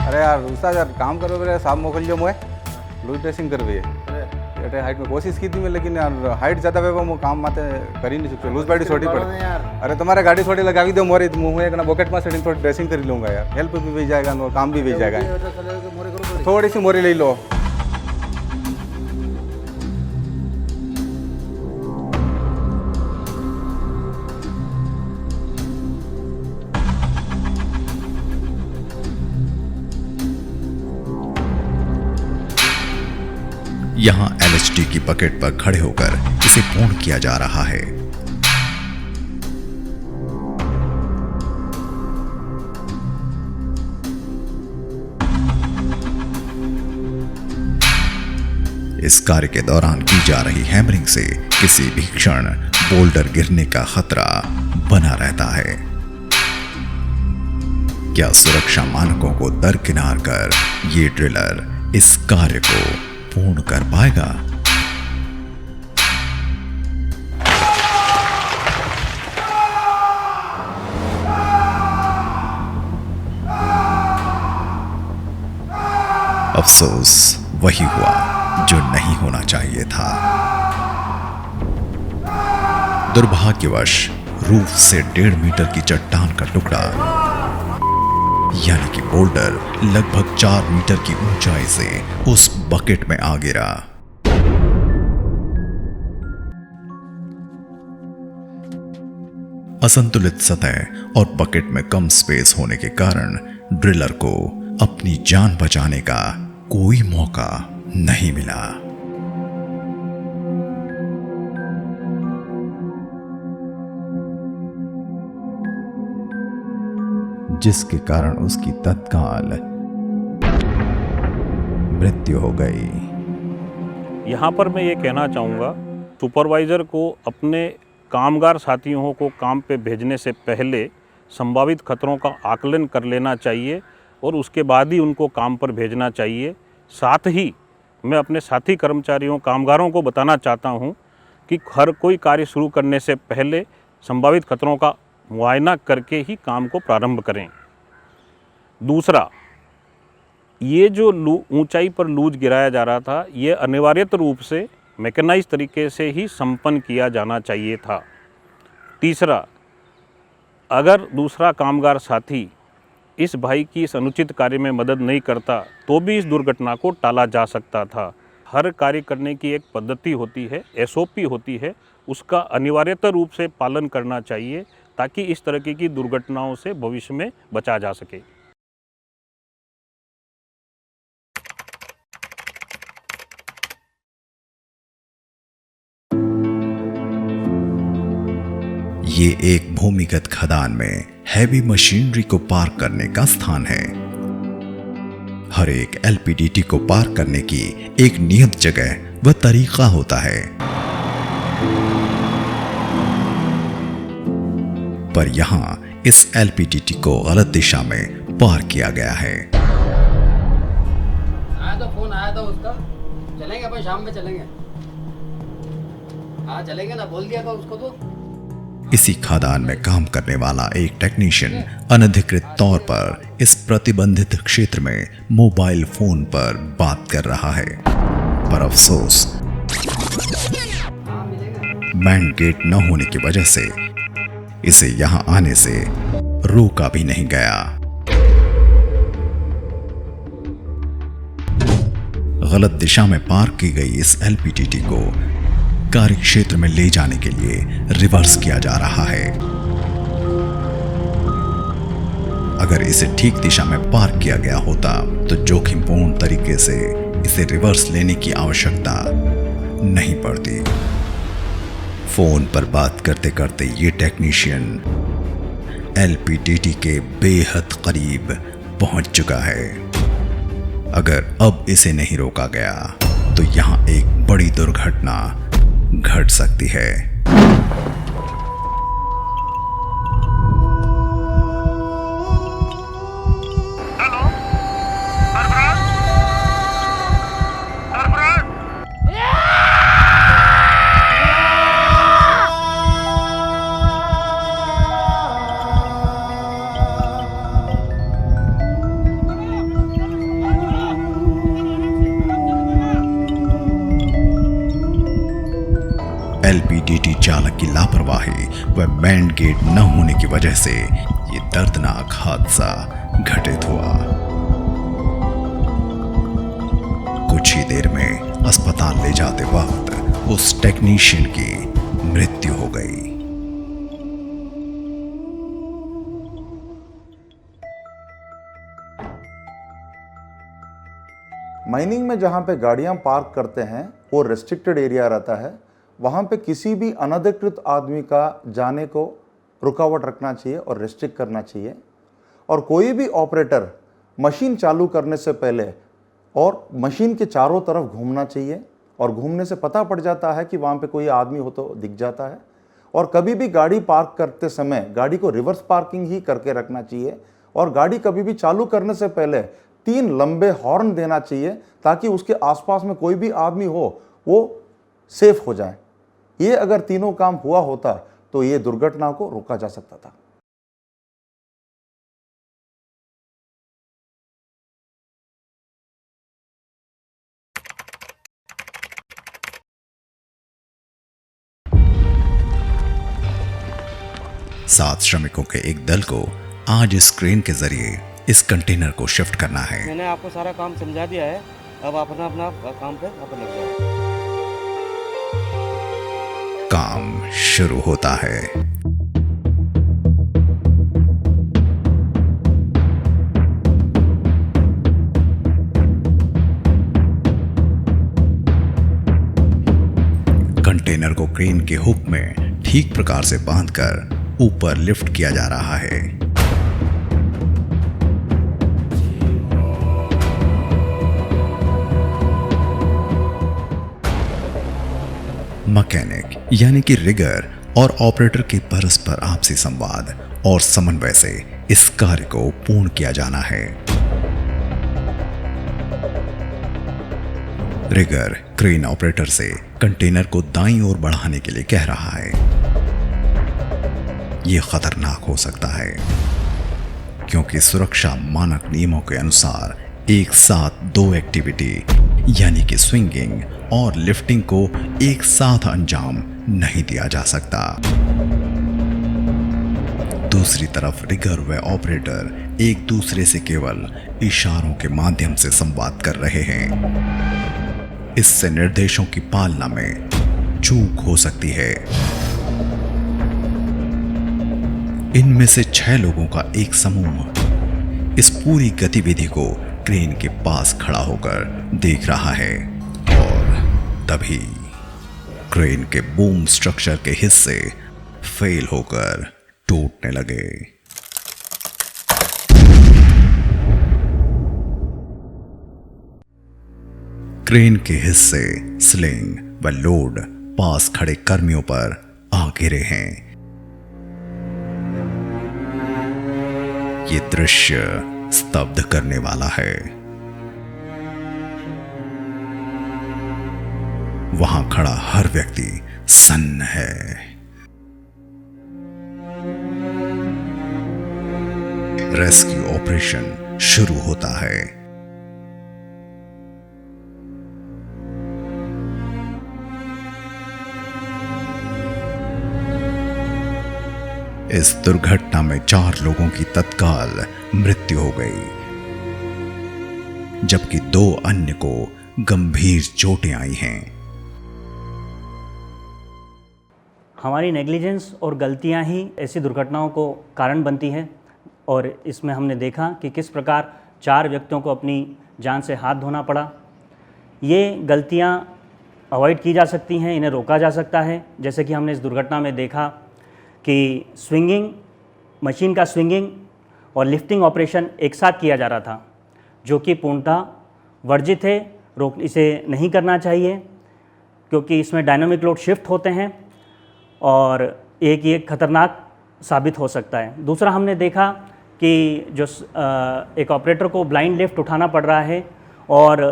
अरे यार उस्ताद यार काम करो, मेरे साहब मोकल जो मोए लूज ड्रेसिंग कर है। अरे हाइट में कोशिश की थी मैं, लेकिन यार हाइट ज़्यादा है वो काम माते कर ही नहीं सकते। लूज बॉडी छोटी पड़ती। अरे तुम्हारे गाड़ी थोड़ी लगा भी दो मोरे, मुँह एक ना बॉकेट में सेटिंग थोड़ी ड्रेसिंग कर लूँगा यार, हेल्प भी भेज जाएगा और काम भी भेज जाएगा। थोड़ी सी मोरी ले लो। यहाँ LHD की बकेट पर खड़े होकर इसे पूर्ण किया जा रहा है। इस कार्य के दौरान की जा रही हैमरिंग से किसी भी क्षण बोल्डर गिरने का खतरा बना रहता है। क्या सुरक्षा मानकों को दरकिनार कर ये ड्रिलर इस कार्य को पूर्ण कर पाएगा? अफसोस वही हुआ जो नहीं होना चाहिए था। दुर्भाग्यवश रूफ से 1.5 मीटर की चट्टान का टुकड़ा यानी कि बोल्डर लगभग 4 मीटर की ऊंचाई से उस बकेट में आ गिरा। असंतुलित सतह और बकेट में कम स्पेस होने के कारण ड्रिलर को अपनी जान बचाने का कोई मौका नहीं मिला। जिसके कारण उसकी तत्काल मृत्यु हो गई। यहाँ पर मैं ये कहना चाहूँगा, सुपरवाइज़र को अपने कामगार साथियों को काम पे भेजने से पहले संभावित खतरों का आकलन कर लेना चाहिए और उसके बाद ही उनको काम पर भेजना चाहिए। साथ ही मैं अपने साथी कर्मचारियों कामगारों को बताना चाहता हूं कि हर कोई कार्य शुरू करने से पहले संभावित खतरों का मुआयना करके ही काम को प्रारंभ करें। दूसरा, ये जो ऊंचाई पर लूज गिराया जा रहा था, ये अनिवार्यत रूप से मैकेनाइज तरीके से ही संपन्न किया जाना चाहिए था। तीसरा, अगर दूसरा कामगार साथी इस भाई की इस अनुचित कार्य में मदद नहीं करता तो भी इस दुर्घटना को टाला जा सकता था। हर कार्य करने की एक पद्धति होती है, SOP होती है, उसका अनिवार्यता रूप से पालन करना चाहिए ताकि इस तरह की दुर्घटनाओं से भविष्य में बचा जा सके। ये एक भूमिगत खदान में हैवी मशीनरी को पार्क करने का स्थान है। हर एक LPDT को पार्क करने की एक नियत जगह व तरीका होता है, पर यहां इस LPDT को गलत दिशा में पार्क किया गया है। आया तो फोन आया था उसका, चलेंगे अपन शाम में चलेंगे। हाँ चलेंगे ना, बोल दिया था उसको तो। इसी खदान में काम करने वाला एक टेक्नीशियन अनधिकृत तौर पर इस प्रतिबंधित क्षेत्र में मोबाइल फोन पर बात कर रहा है, पर अफसोस मैन गेट न होने की वजह से इसे यहां आने से रोका भी नहीं गया। गलत दिशा में पार्क की गई इस LPDT को कार्य क्षेत्र में ले जाने के लिए रिवर्स किया जा रहा है। अगर इसे ठीक दिशा में पार्क किया गया होता तो जोखिमपूर्ण तरीके से इसे रिवर्स लेने की आवश्यकता नहीं पड़ती। फोन पर बात करते करते ये टेक्नीशियन LPDT के बेहद करीब पहुंच चुका है। अगर अब इसे नहीं रोका गया तो यहां एक बड़ी दुर्घटना घट सकती है। LPDT चालक की लापरवाही व मैन गेट न होने की वजह से ये दर्दनाक हादसा घटित हुआ। कुछ ही देर में अस्पताल ले जाते वक्त उस टेक्नीशियन की मृत्यु हो गई। माइनिंग में जहाँ पे गाड़ियाँ पार्क करते हैं वो रेस्ट्रिक्टेड एरिया रहता है, वहाँ पे किसी भी अनधिकृत आदमी का जाने को रुकावट रखना चाहिए और रेस्ट्रिक्ट करना चाहिए। और कोई भी ऑपरेटर मशीन चालू करने से पहले और मशीन के चारों तरफ घूमना चाहिए, और घूमने से पता पड़ जाता है कि वहाँ पे कोई आदमी हो तो दिख जाता है। और कभी भी गाड़ी पार्क करते समय गाड़ी को रिवर्स पार्किंग ही करके रखना चाहिए, और गाड़ी कभी भी चालू करने से पहले 3 लंबे हॉर्न देना चाहिए ताकि उसके आसपास में कोई भी आदमी हो वो सेफ हो जाए। ये अगर तीनों काम हुआ होता तो ये दुर्घटना को रोका जा सकता था। सात श्रमिकों के एक दल को आज इस क्रेन के जरिए इस कंटेनर को शिफ्ट करना है। मैंने आपको सारा काम समझा दिया है, अब अपना अपना काम पे अपन लग जाओ। काम शुरू होता है। कंटेनर को क्रेन के हुक में ठीक प्रकार से बांधकर ऊपर लिफ्ट किया जा रहा है। मैकेनिक यानी कि रिगर और ऑपरेटर के परस्पर आपसी संवाद और समन्वय से इस कार्य को पूर्ण किया जाना है। रिगर क्रेन ऑपरेटर से कंटेनर को दाईं ओर बढ़ाने के लिए कह रहा है। यह खतरनाक हो सकता है क्योंकि सुरक्षा मानक नियमों के अनुसार एक साथ दो एक्टिविटी यानी कि स्विंगिंग और लिफ्टिंग को एक साथ अंजाम नहीं दिया जा सकता। दूसरी तरफ रिगर व ऑपरेटर एक दूसरे से केवल इशारों के माध्यम से संवाद कर रहे हैं। इससे निर्देशों की पालना में चूक हो सकती है। इनमें से 6 लोगों का एक समूह इस पूरी गतिविधि को क्रेन के पास खड़ा होकर देख रहा है और तभी क्रेन के बूम स्ट्रक्चर के हिस्से फेल होकर टूटने लगे। क्रेन के हिस्से स्लिंग व लोड पास खड़े कर्मियों पर आ गिरे हैं। ये दृश्य स्तब्ध करने वाला है। वहां खड़ा हर व्यक्ति सन्न है। रेस्क्यू ऑपरेशन शुरू होता है। इस दुर्घटना में 4 लोगों की तत्काल मृत्यु हो गई, जबकि 2 अन्य को गंभीर चोटें आई हैं। हमारी नेग्लिजेंस और गलतियां ही ऐसी दुर्घटनाओं को कारण बनती है और इसमें हमने देखा कि किस प्रकार 4 व्यक्तियों को अपनी जान से हाथ धोना पड़ा। ये गलतियां अवॉइड की जा सकती हैं, इन्हें रोका जा सकता है। जैसे कि हमने इस दुर्घटना में देखा कि स्विंगिंग, मशीन का स्विंगिंग और लिफ्टिंग ऑपरेशन एक साथ किया जा रहा था, जो कि पूर्णतः वर्जित है। इसे नहीं करना चाहिए क्योंकि इसमें डायनामिक लोड शिफ्ट होते हैं और ये खतरनाक साबित हो सकता है। दूसरा हमने देखा कि जो एक ऑपरेटर को ब्लाइंड लिफ्ट उठाना पड़ रहा है और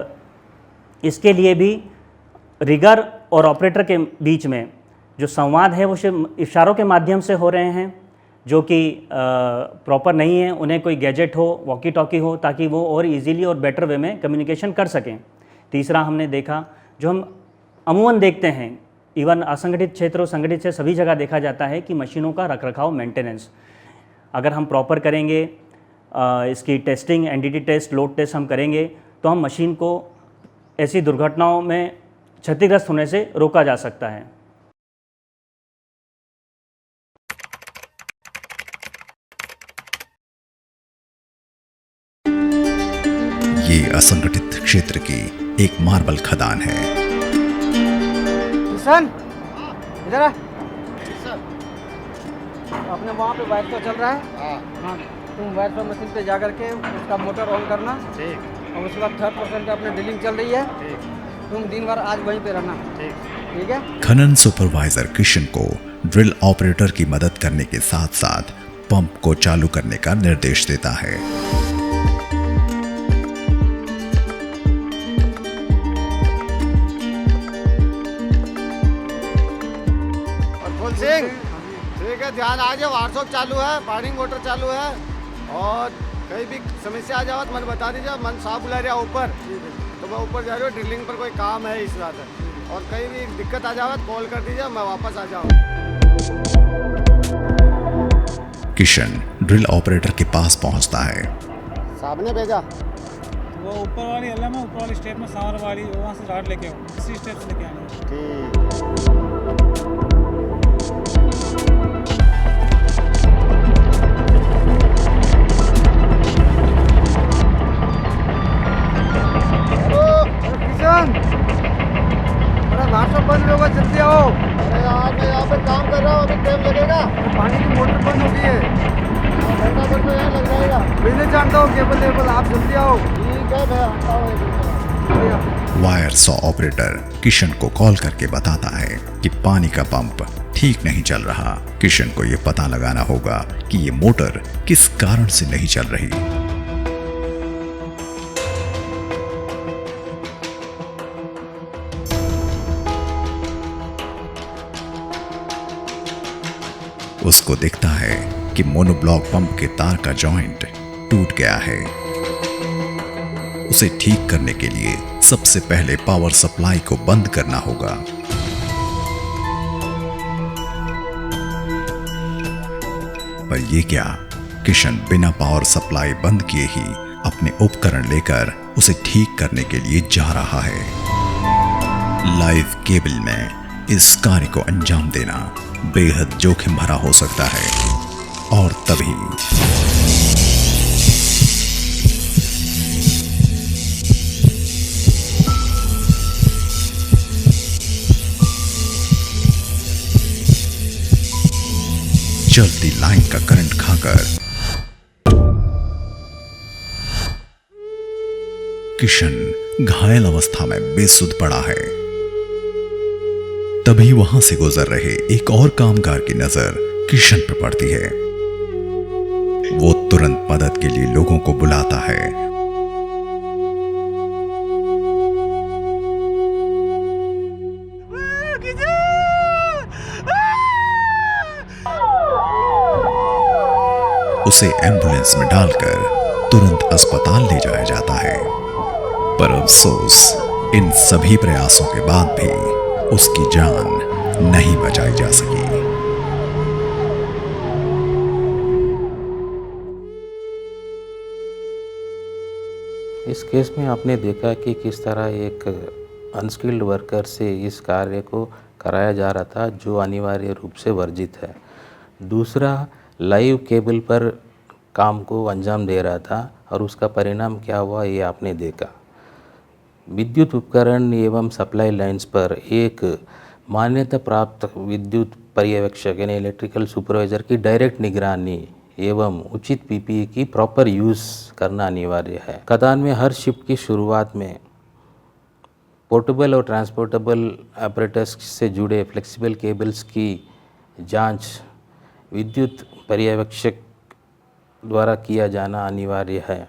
इसके लिए भी रिगर और ऑपरेटर के बीच में जो संवाद है वो सिर्फ इशारों के माध्यम से हो रहे हैं, जो कि प्रॉपर नहीं है। उन्हें कोई गैजेट हो, वॉकी टॉकी हो, ताकि वो और इजीली और बेटर वे में कम्युनिकेशन कर सकें। तीसरा हमने देखा, जो हम अमूमन देखते हैं, इवन असंगठित क्षेत्र और संगठित क्षेत्र सभी जगह देखा जाता है कि मशीनों का रखरखाव, मेंटेनेंस अगर हम प्रॉपर करेंगे, इसकी testing, NDT test, load test हम करेंगे, तो हम मशीन को ऐसी दुर्घटनाओं में क्षतिग्रस्त होने से रोका जा सकता है। ये असंगठित क्षेत्र की एक मार्बल खदान है। किशन, इधर आ। अपने वहाँ पे वायर तो चल रहा है। हाँ, तुम वायर पर मशीन पे जा करके उसका मोटर ऑन करना। ठीक। और उसके बाद 3rd% अपने ड्रिलिंग चल रही है। ठीक। तुम दिन भर आज वहीं पे रहना। ठीक है। खनन सुपरवाइजर किशन को ड्रिल ऑपरेटर की मदद करने के साथ साथ पंप को चालू करने का निर्देश देता है। ठीक है, ध्यान आ जाओ। वार्सोप चालू है, पार्निंग मोटर चालू है और कहीं भी समस्या आ जाओ तो मन बता दीजिए। मन साहब बुला रहा ऊपर, तो मैं ऊपर जा रही हूँ। ड्रिलिंग पर कोई काम है इस रात है, और कहीं भी दिक्कत आ जाओ तो कॉल कर दीजिए, मैं वापस आ जाऊँ। किशन ड्रिल ऑपरेटर के पास पहुंचता है। साहब ने भेजा वो ऊपर वाली अल्लाह में, ऊपर वाली स्टेप में सावर वाली, वहाँ से राड लेके आओ, इसी स्टेप से लेके आना। ठीक। अरे वार्सोप बंद होगा, जल्दी आओ। अरे यार, मैं यहाँ पे काम कर रहा हूँ, अभी टाइम लगेगा। पानी की मोटर बंद हो गई है। घंटा भर में यहाँ लग जाएगा। मैं नहीं जानता हूँ केबल, आप जल्दी आओ। ठीक है, मैं आता हूँ। वायर सॉ ऑपरेटर किशन को कॉल करके बताता है कि पानी का पंप ठीक ठीक नहीं चल रहा। किशन को यह पता लगाना होगा कि ये मोटर किस कारण से नहीं चल रही। उसको दिखता है कि मोनोब्लॉक पंप के तार का जॉइंट टूट गया है। उसे ठीक करने के लिए सबसे पहले पावर सप्लाई को बंद करना होगा। पर यह क्या, किशन बिना पावर सप्लाई बंद किए ही अपने उपकरण लेकर उसे ठीक करने के लिए जा रहा है। लाइव केबल में इस कार्य को अंजाम देना बेहद जोखिम भरा हो सकता है। और तभी चलती लाइन का करंट खाकर किशन घायल अवस्था में बेसुध पड़ा है। तभी वहां से गुजर रहे एक और कामगार की नजर किशन पर पड़ती है। वो तुरंत मदद के लिए लोगों को बुलाता है। उसे एम्बुलेंस में डालकर तुरंत अस्पताल ले जाया जाता है। पर अफसोस, इन सभी प्रयासों के बाद भी उसकी जान नहीं बचाई जा सकी। इस केस में आपने देखा कि किस तरह एक अनस्किल्ड वर्कर से इस कार्य को कराया जा रहा था, जो अनिवार्य रूप से वर्जित है। दूसरा, लाइव केबल पर काम को अंजाम दे रहा था और उसका परिणाम क्या हुआ ये आपने देखा। विद्युत उपकरण एवं सप्लाई लाइंस पर एक मान्यता प्राप्त विद्युत पर्यवेक्षक यानी इलेक्ट्रिकल सुपरवाइजर की डायरेक्ट निगरानी एवं उचित पीपीई की प्रॉपर यूज़ करना अनिवार्य है। खदान में हर शिफ्ट की शुरुआत में पोर्टेबल और ट्रांसपोर्टेबल ऑपरेटर्स से जुड़े फ्लेक्सिबल केबल्स की जांच विद्युत पर्यवेक्षक द्वारा किया जाना अनिवार्य है।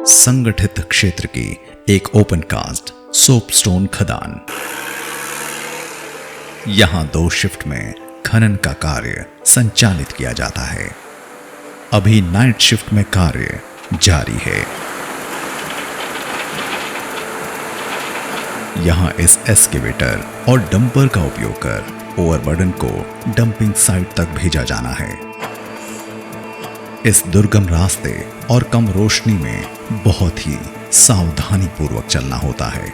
संगठित क्षेत्र की एक ओपन कास्ट सोपस्टोन खदान। यहां 2 शिफ्ट में खनन का कार्य संचालित किया जाता है। अभी नाइट शिफ्ट में कार्य जारी है। यहां इस एस्केवेटर और डंपर का उपयोग कर ओवरबर्डन को डंपिंग साइट तक भेजा जाना है। इस दुर्गम रास्ते और कम रोशनी में बहुत ही सावधानी पूर्वक चलना होता है।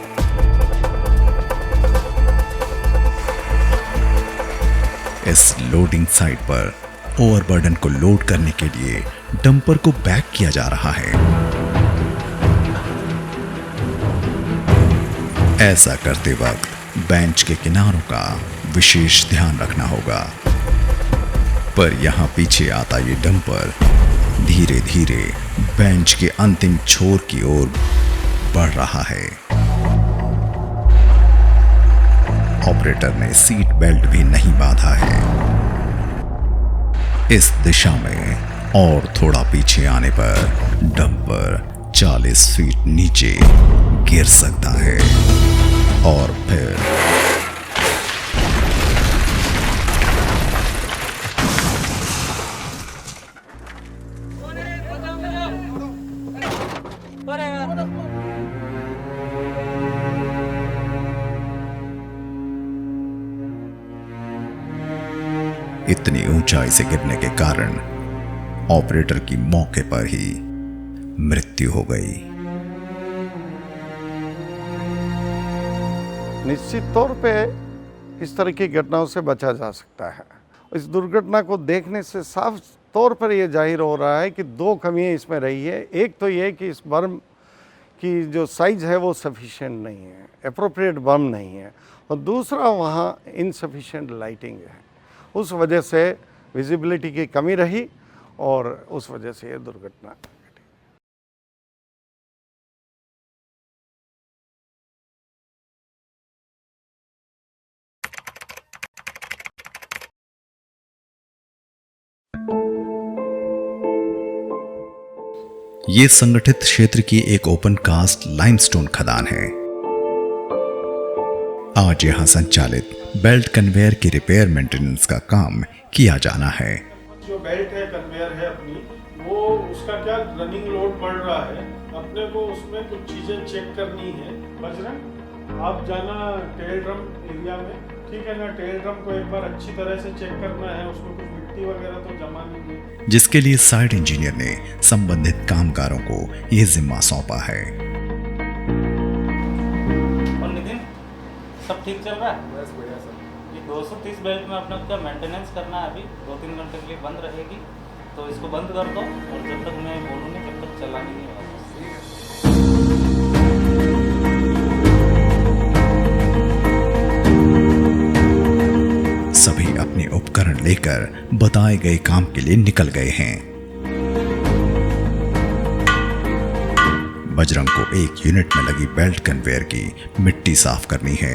इस लोडिंग साइट पर ओवरबर्डन को लोड करने के लिए डंपर को बैक किया जा रहा है। ऐसा करते वक्त बेंच के किनारों का विशेष ध्यान रखना होगा। पर यहां पीछे आता ये डंपर धीरे धीरे बेंच के अंतिम छोर की ओर बढ़ रहा है। ऑपरेटर ने सीट बेल्ट भी नहीं बांधा है। इस दिशा में और थोड़ा पीछे आने पर डंपर 40 फीट नीचे गिर सकता है और फिर इतनी ऊंचाई से गिरने के कारण ऑपरेटर की मौके पर ही मृत्यु हो गई। निश्चित तौर पे इस तरह की घटनाओं से बचा जा सकता है। इस दुर्घटना को देखने से साफ तौर पर यह जाहिर हो रहा है कि 2 कमियां इसमें रही है। एक तो ये कि इस बर्म की जो साइज है वो सफिशिएंट नहीं है, एप्रोप्रिएट बर्म नहीं है, और दूसरा वहाँ इनसफिशिएंट लाइटिंग है। उस वजह से विजिबिलिटी की कमी रही और उस वजह से ये दुर्घटना ये संगठित क्षेत्र की एक ओपन कास्ट लाइमस्टोन खदान है। आज यहां संचालित बेल्ट कन्वेयर की रिपेयर मेंटेनेंस का काम किया जाना है। जो बेल्ट है, कन्वेयर है अपनी, वो उसका क्या रनिंग लोड बढ़ रहा है, अपने को उसमें कुछ चीजें चेक करनी है। बजरंग, आप जाना टेल ड्रम एरिया में, ठीक है ना? टेल ड्रम को एक बार अच्छी तरह से चेक करना है, उसमें कुछ मिट्टी वगैरह तो जमा नहीं है, जिसके लिए साइट इंजीनियर ने संबंधित कामगारों को यह जिम्मा सौंपा है। और नितिन, सब ठीक चल रहा है? बस बढ़िया सर। ये 230 बेल्ट में अपने क्या मेंटेनेंस करना है, अभी 2-3 घंटे के लिए बंद रहेगी, तो इसको बंद कर दो और जब तक मैं बोलूँगी तब तक चलानी नहीं होगा। सभी अपने उपकरण लेकर बताए गए काम के लिए निकल गए हैं। बजरंग को एक यूनिट में लगी बेल्ट कन्वेयर की मिट्टी साफ करनी है।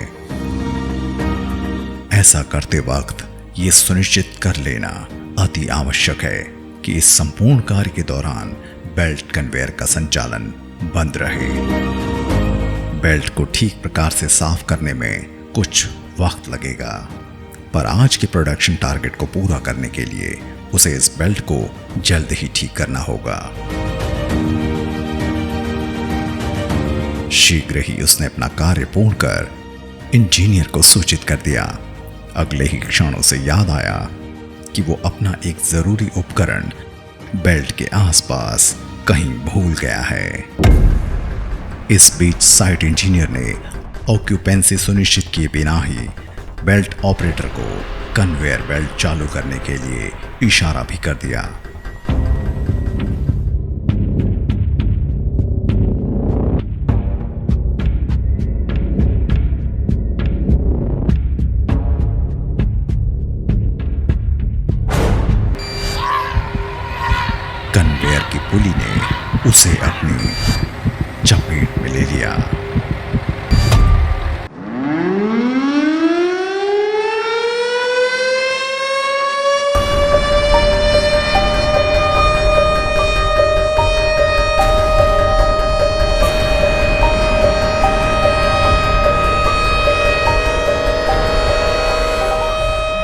ऐसा करते वक्त ये सुनिश्चित कर लेना अति आवश्यक है कि इस संपूर्ण कार्य के दौरान बेल्ट कन्वेयर का संचालन बंद रहे। बेल्ट को ठीक प्रकार से साफ करने में कुछ वक्त लगेगा, पर आज के प्रोडक्शन टारगेट को पूरा करने के लिए उसे इस बेल्ट को जल्द ही ठीक करना होगा। शीघ्र ही उसने अपना कार्य पूर्ण कर इंजीनियर को सूचित कर दिया। अगले ही क्षणों से याद आया कि वो अपना एक जरूरी उपकरण बेल्ट के आसपास कहीं भूल गया है। इस बीच साइट इंजीनियर ने ऑक्यूपेंसी सुनिश्चित किए बिना ही बेल्ट ऑपरेटर को कन्वेयर बेल्ट चालू करने के लिए इशारा भी कर दिया। कन्वेयर की पुली ने उसे अपनी चपेट में ले लिया।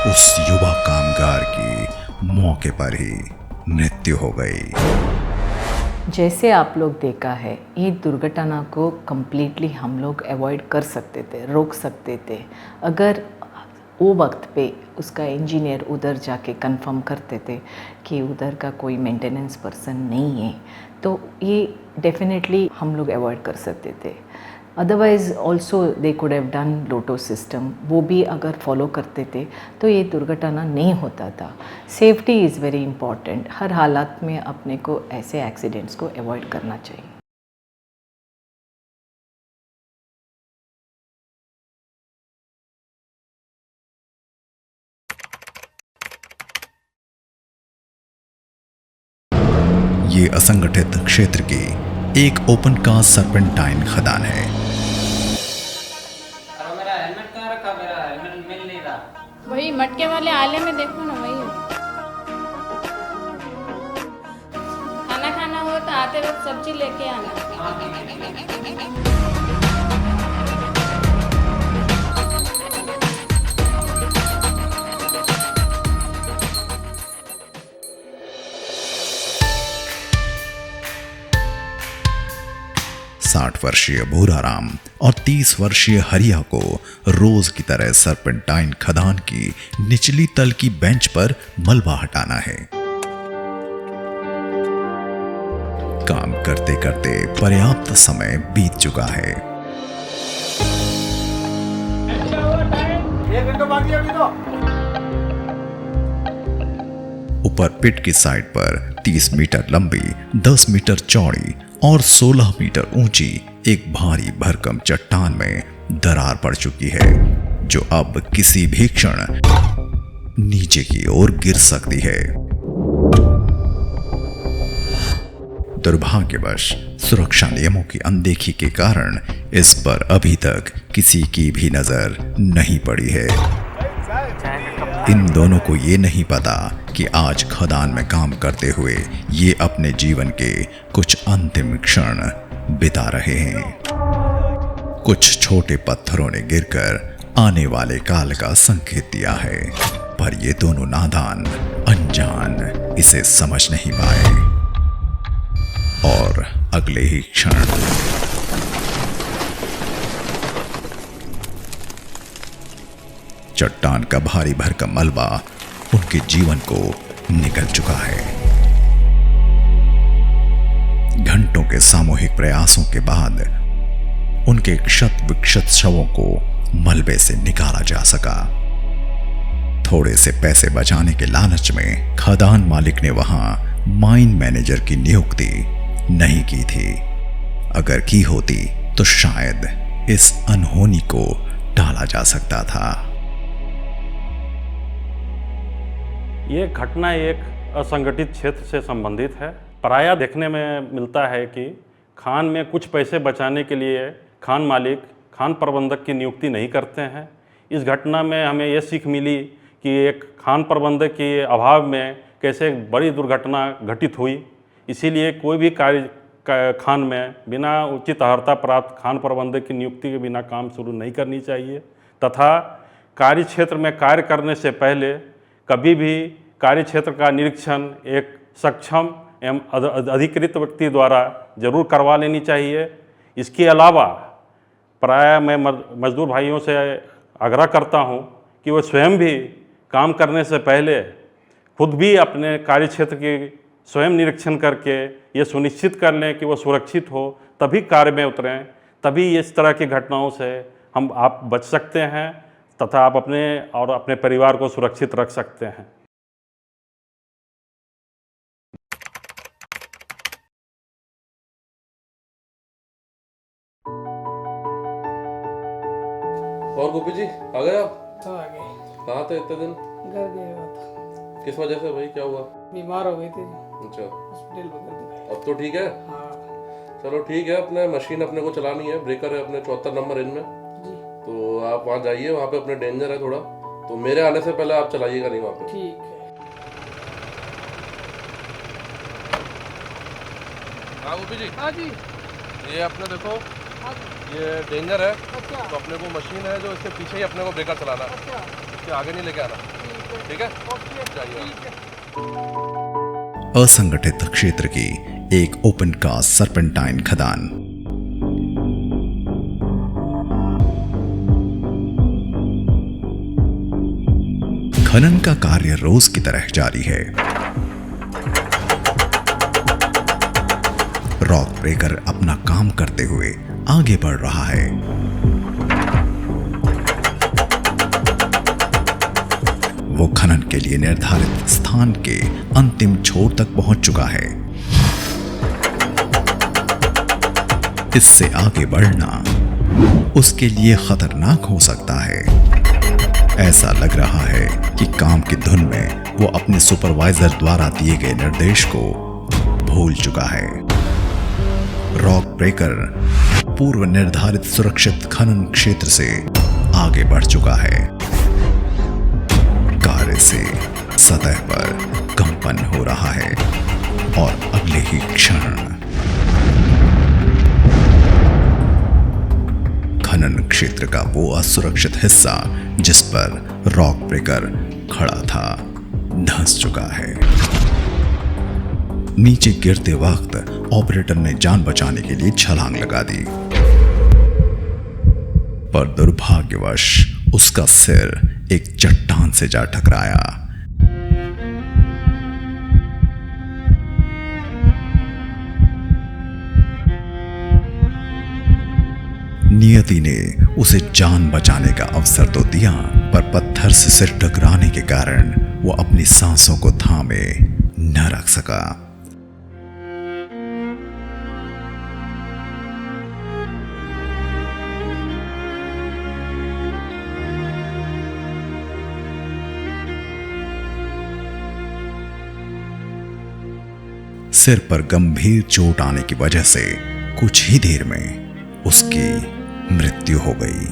उस युवा कामगार की मौके पर ही मृत्यु हो गई। जैसे आप लोग देखा है, ये दुर्घटना को कम्प्लीटली हम लोग अवॉइड कर सकते थे, रोक सकते थे, अगर वो वक्त पे उसका इंजीनियर उधर जाके कंफर्म करते थे कि उधर का कोई मेंटेनेंस पर्सन नहीं है, तो ये डेफिनेटली हम लोग अवॉइड कर सकते थे। Otherwise also they could have done Lotte system, वो भी अगर फॉलो करते थे तो ये दुर्घटना नहीं होता था। Safety is very important. हर हालात में अपने को ऐसे एक्सीडेंट्स को अवॉइड करना चाहिए। ये असंगठित क्षेत्र की एक ओपन कास्ट सर्पेंटाइन खदान है। मेरा हेलमेट कहाँ रखा? मेरा हेलमेट मिल नहीं रहा। वही मटके वाले आले में देखो ना, वही खाना खाना हो तो आते वक्त सब्जी लेके आना। वर्षीय भूराराम और 30 वर्षीय हरिया को रोज की तरह सर्पेंटाइन खदान की निचली तल की बेंच पर मलबा हटाना है। काम करते करते पर्याप्त समय बीत चुका है। 1 घंटा बाकी है अभी तो। ऊपर पिट की साइड पर 30 मीटर लंबी, 10 मीटर चौड़ी और 16 मीटर ऊंची एक भारी भरकम चट्टान में दरार पड़ चुकी है, जो अब किसी भी क्षण नीचे की ओर गिर सकती है। दुर्भाग्यवश सुरक्षा नियमों की अनदेखी के कारण इस पर अभी तक किसी की भी नजर नहीं पड़ी है। इन दोनों को ये नहीं पता कि आज खदान में काम करते हुए ये अपने जीवन के कुछ अंतिम क्षण बिता रहे हैं। कुछ छोटे पत्थरों ने गिरकर आने वाले काल का संकेत दिया है, पर ये दोनों नादान अनजान इसे समझ नहीं पाए और अगले ही क्षण चट्टान का भारी भरकम मलबा उनके जीवन को निगल चुका है। घंटों के सामूहिक प्रयासों के बाद उनके क्षत विक्षत शवों को मलबे से निकाला जा सका। थोड़े से पैसे बचाने के लालच में खदान मालिक ने वहां माइन मैनेजर की नियुक्ति नहीं की थी। अगर की होती तो शायद इस अनहोनी को टाला जा सकता था। ये घटना एक असंगठित क्षेत्र से संबंधित है। प्रायः देखने में मिलता है कि खान में कुछ पैसे बचाने के लिए खान मालिक खान प्रबंधक की नियुक्ति नहीं करते हैं। इस घटना में हमें ये सीख मिली कि एक खान प्रबंधक के अभाव में कैसे बड़ी दुर्घटना घटित हुई। इसीलिए कोई भी कार्य खान में बिना उचित अर्हता प्राप्त खान प्रबंधक की नियुक्ति के बिना काम शुरू नहीं करनी चाहिए तथा कार्य क्षेत्र में कार्य करने से पहले कभी भी कार्य क्षेत्र का निरीक्षण एक सक्षम एवं अधिकृत व्यक्ति द्वारा जरूर करवा लेनी चाहिए। इसके अलावा प्रायः मैं मजदूर भाइयों से आग्रह करता हूं कि वो स्वयं भी काम करने से पहले खुद भी अपने कार्य क्षेत्र की स्वयं निरीक्षण करके ये सुनिश्चित कर लें कि वो सुरक्षित हो, तभी कार्य में उतरें। तभी इस तरह की घटनाओं से आप बच सकते हैं तथा आप अपने और अपने परिवार को सुरक्षित रख सकते हैं। और गोपी जी आ गए आप? तो आ गए। कहाँ थे इतने दिन? घर गया हुआ था। किस वजह से भाई, क्या हुआ? बीमार हो गई थी। अच्छा, हॉस्पिटल में। अब तो ठीक है? हाँ। चलो ठीक है, अपने मशीन अपने को चलानी है, ब्रेकर है अपने 74 नंबर इनमें जी। तो आप वहाँ जाइए, वहाँ पे अपने डेंजर है थोड़ा, तो मेरे आने से पहले आप चलाइएगा नहीं वहाँ पे। ठीक है। हाँ गोपी जी। हाँ जी। ये अपने देखो, ये डेंजर है। अच्छा। तो अपने को मशीन है जो इसके पीछे ही अपने को ब्रेकर चलाना है। अच्छा। इसके आगे नहीं लेके आना। ठीक है? जाइए। असंगठित क्षेत्र की एक ओपन कास्ट सर्पेंटाइन खदान। खनन का कार्य रोज की तरह जारी है। रॉक ब्रेकर अपना काम करते हुए आगे बढ़ रहा है। वो खनन के लिए निर्धारित स्थान के अंतिम छोर तक पहुंच चुका है। इससे आगे बढ़ना उसके लिए खतरनाक हो सकता है। ऐसा लग रहा है कि काम की धुन में वो अपने सुपरवाइजर द्वारा दिए गए निर्देश को भूल चुका है। रॉक ब्रेकर पूर्व निर्धारित सुरक्षित खनन क्षेत्र से आगे बढ़ चुका है। कार्य से सतह पर कंपन हो रहा है और अगले ही क्षण खनन क्षेत्र का वो असुरक्षित हिस्सा जिस पर रॉक ब्रेकर खड़ा था धंस चुका है। नीचे गिरते वक्त ऑपरेटर ने जान बचाने के लिए छलांग लगा दी, पर दुर्भाग्यवश उसका सिर एक चट्टान से जा टकराया। नियति ने उसे जान बचाने का अवसर तो दिया, पर पत्थर से सिर टकराने के कारण वो अपनी सांसों को थामे न रख सका। सिर पर गंभीर चोट आने की वजह से कुछ ही देर में उसकी मृत्यु हो गई।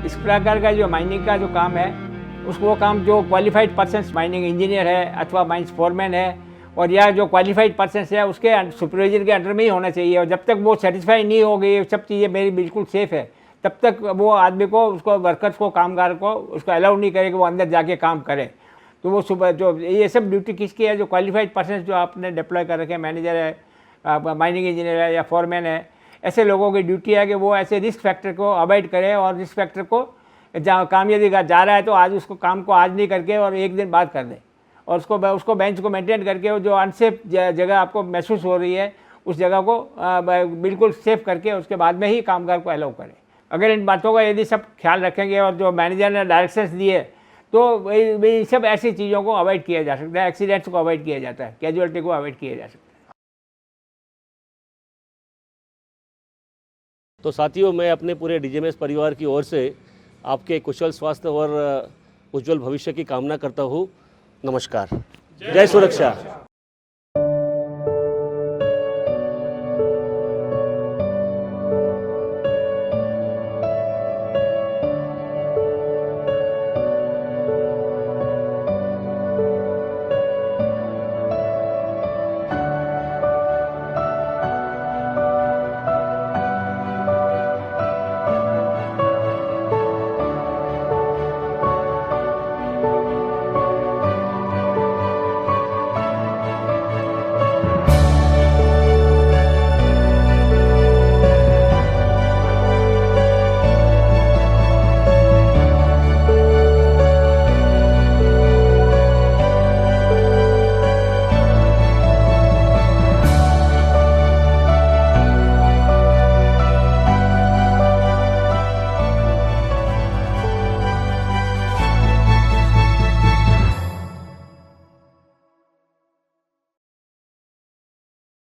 इस प्रकार का जो माइनिंग का जो काम है उसको वो काम जो क्वालिफाइड पर्सन्स माइनिंग इंजीनियर है अथवा माइंस फोरमैन है और या जो क्वालिफाइड पर्सन्स है उसके सुपरवाइजर के अंडर में ही होना चाहिए। और जब तक वो सेटिस्फाई नहीं हो गई सब चीज़ें मेरी बिल्कुल सेफ़ है तब तक वो आदमी को उसको वर्कर्स को कामगार को उसको अलाउ नहीं करे कि वो अंदर जाके काम करे। तो वो सुबह जो ये सब ड्यूटी किसकी है, जो क्वालिफाइड पर्सन जो आपने डिप्लॉय कर रखे हैं, मैनेजर है, माइनिंग इंजीनियर है या फॉरमैन है, ऐसे लोगों की ड्यूटी है कि वो ऐसे रिस्क फैक्टर को अवॉइड करे और रिस्क फैक्टर को जहाँ काम यदि जा रहा है तो आज उसको काम को आज नहीं करके और एक दिन बाद कर दे और उसको बेंच को मेंटेन करके जो अनसेफ जगह आपको महसूस हो रही है उस जगह को बिल्कुल सेफ करके उसके बाद में ही कामगार को अलाउ करें। अगर इन बातों का यदि सब ख्याल रखेंगे और जो मैनेजर ने डायरेक्शंस दिए तो सब ऐसी चीज़ों को अवॉइड किया जा सकता है, एक्सीडेंट्स को अवॉइड किया जाता है, कैजुअलिटी को अवॉइड किया जा सकता है। तो साथियों, मैं अपने पूरे डीजीएमएस परिवार की ओर से आपके कुशल स्वास्थ्य और उज्जवल भविष्य की कामना करता हूँ। नमस्कार। जय सुरक्षा।